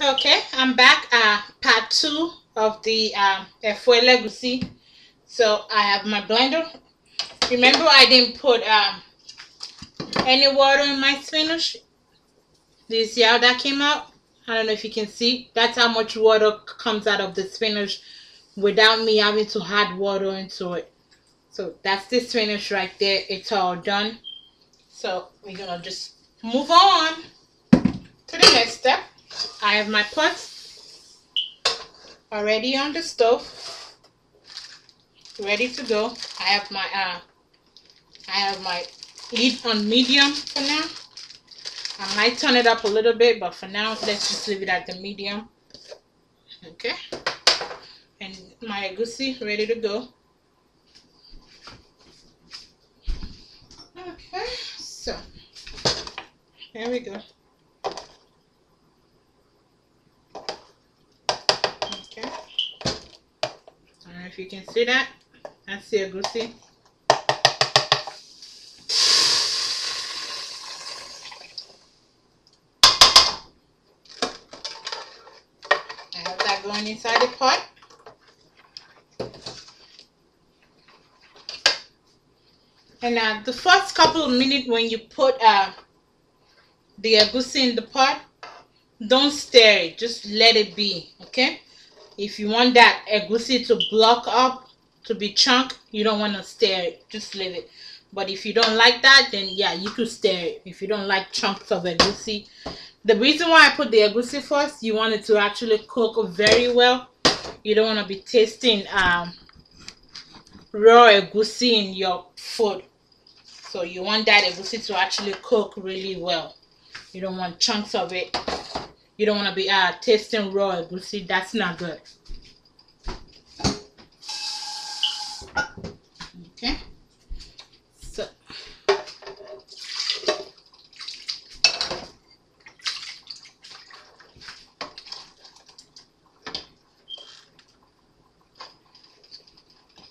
Okay, I'm back. Part two of the Elegusi. So I have my blender. Remember, I didn't put any water in my spinach. Do you see how that came out? I don't know if you can see. That's how much water comes out of the spinach without me having to add water into it. So that's the spinach right there. It's all done. So we're gonna just move on to the next step. I have my pots already on the stove, ready to go. I have my heat on medium for now. I might turn it up a little bit, but for now, let's just leave it at the medium. Okay. And my egusi ready to go. Okay. So, here we go. Okay. I don't know if you can see that. That's the egusi. I have that going inside the pot. And the first couple of minutes when you put the egusi in the pot, don't stir it. Just let it be. Okay. If you want that egusi to block up, to be chunk, you don't want to stir it. Just leave it. But if you don't like that, then yeah, you could stir it. If you don't like chunks of egusi. The reason why I put the egusi first, you want it to actually cook very well. You don't want to be tasting raw egusi in your food. So you want that egusi to actually cook really well. You don't want chunks of it. You don't want to be tasting raw egusi. That's not good. Okay. So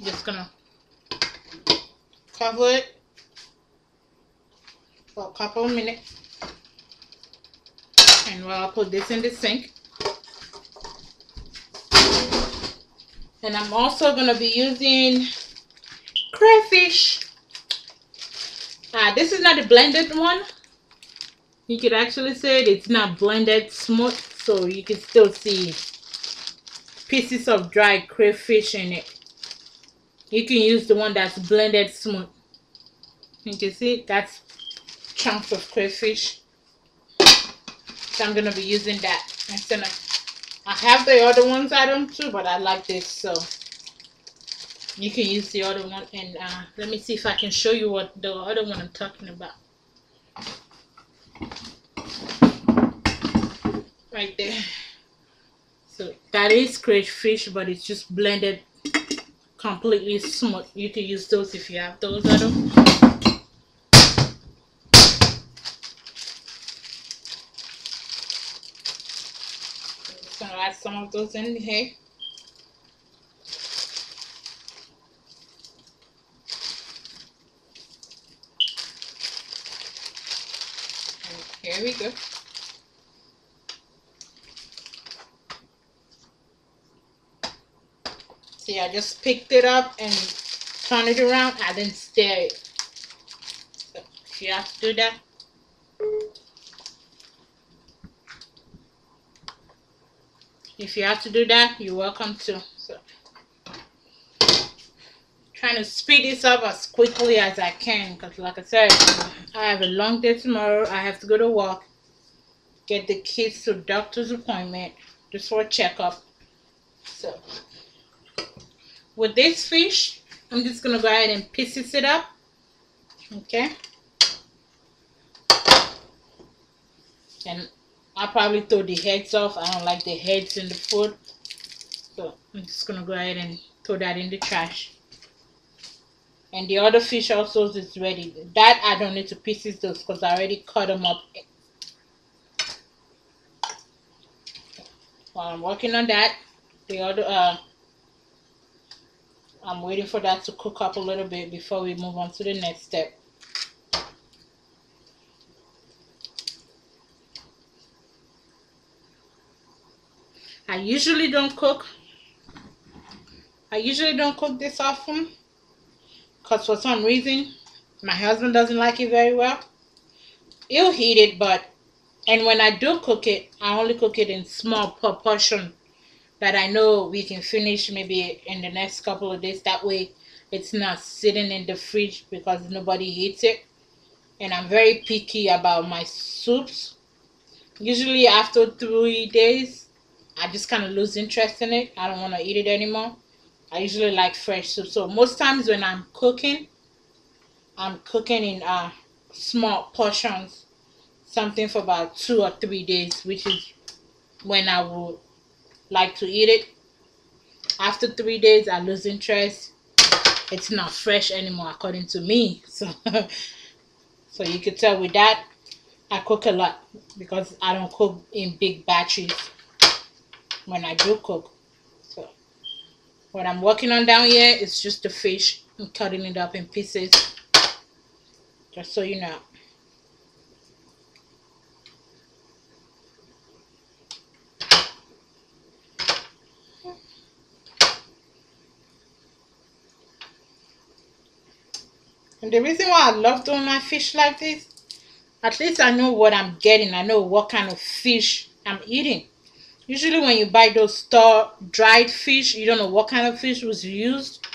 just gonna cover it for a couple of minutes. And while I put this in the sink. And I'm also going to be using crayfish. This is not a blended one. You could actually say it's not blended smooth. So you can still see pieces of dried crayfish in it. You can use the one that's blended smooth. You can see that's chunks of crayfish. So I'm going to be using that instead of... I have the other ones at home too, but I like this, so you can use the other one. And let me see if I can show you what the other one I'm talking about. Right there. So that is crayfish, but it's just blended completely smooth. You can use those if you have those other. Just gonna add some of those in here. Here we go. See, I just picked it up and turned it around. I didn't stir it. So if you have to do that. If you have to do that, you're welcome to. So, trying to speed this up as quickly as I can because, like I said, I have a long day tomorrow. I have to go to work, get the kids to doctor's appointment just for a checkup. So, with this fish, I'm just gonna go ahead and pieces it up. Okay, and I'll probably throw the heads off. I don't like the heads in the food, so I'm just gonna go ahead and throw that in the trash. And the other fish also is ready. That I don't need to pieces those because I already cut them up. While I'm working on that, the other I'm waiting for that to cook up a little bit before we move on to the next step. I usually don't cook. I usually don't cook this often because for some reason my husband doesn't like it very well. He'll eat it, but and when I do cook it, I only cook it in small proportion that I know we can finish maybe in the next couple of days. That way it's not sitting in the fridge because nobody eats it. And I'm very picky about my soups. Usually after 3 days, I just kind of lose interest in it. I don't want to eat it anymore. I usually like fresh soup. So most times when I'm cooking in small portions, something for about 2 or 3 days, which is when I would like to eat it. After 3 days, I lose interest. It's not fresh anymore, according to me. So, so you could tell with that, I cook a lot because I don't cook in big batches when I do cook. So, what I'm working on down here is just the fish. I'm cutting it up in pieces, just so you know. And the reason why I love doing my fish like this, at least I know what I'm getting. I know what kind of fish I'm eating. Usually when you buy those store dried fish, you don't know what kind of fish was used.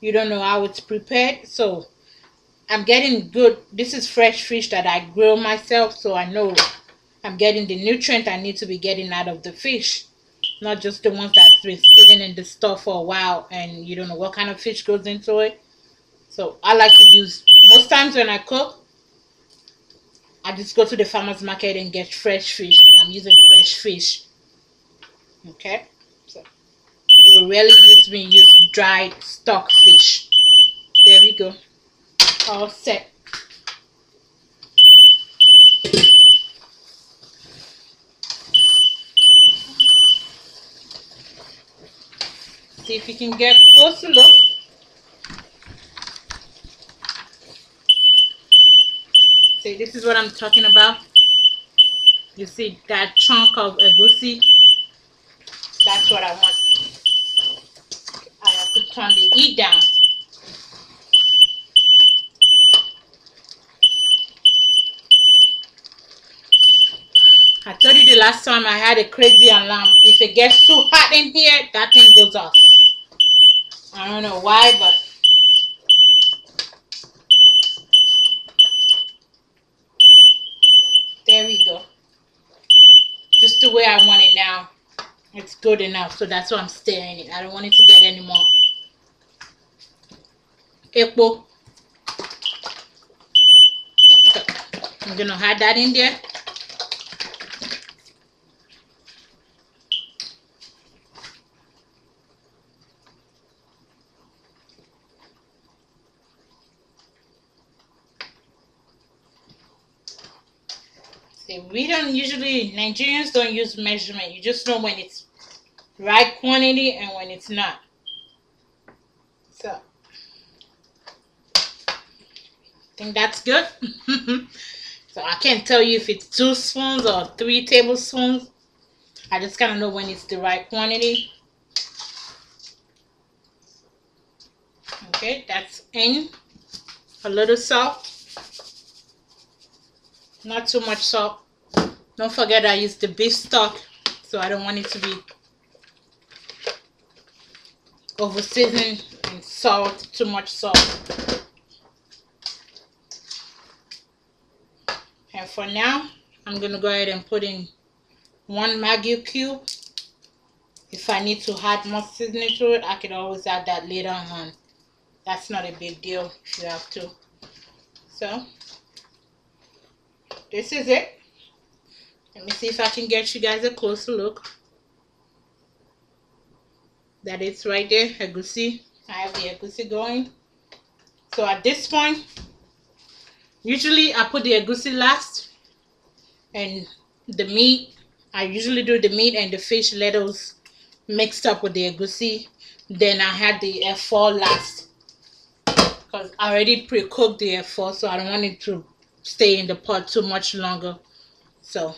You don't know how it's prepared. So I'm getting good. This is fresh fish that I grill myself, so I know I'm getting the nutrient I need to be getting out of the fish. Not just the ones that's been sitting in the store for a while and you don't know what kind of fish goes into it. So I like to use, most times when I cook, I just go to the farmer's market and get fresh fish, and I'm using fresh fish. Okay, so you will rarely use dried stock fish. There we go, all set. See if you can get a closer look. See, this is what I'm talking about. You see that chunk of egusi? That's what I want. I have to turn the heat down. I told you the last time I had a crazy alarm. If it gets too hot in here, that thing goes off. I don't know why, but there we go. Just the way I want it now. It's good enough, so that's why I'm stirring it. I don't want it to get any more. Epo. I'm gonna add that in there. See, we don't usually, Nigerians don't use measurement. You just know when it's right quantity and when it's not. So I think that's good. So I can't tell you if it's 2 spoons or 3 tablespoons. I just kind of know when it's the right quantity. Okay, that's in. A little salt. Not too much salt. Don't forget I used the beef stock, so I don't want it to be over seasoned and salt, too much salt. And for now, I'm gonna go ahead and put in 1 Maggi cube. If I need to add more seasoning to it, I can always add that later on. That's not a big deal if you have to. So this is it. Let me see if I can get you guys a closer look. That is right there, egusi. I have the egusi going. So at this point, usually I put the egusi last, and the meat, I usually do the meat and the fish lettuce mixed up with the egusi. Then I had the F4 last, because I already pre-cooked the F4, so I don't want it to stay in the pot too much longer. So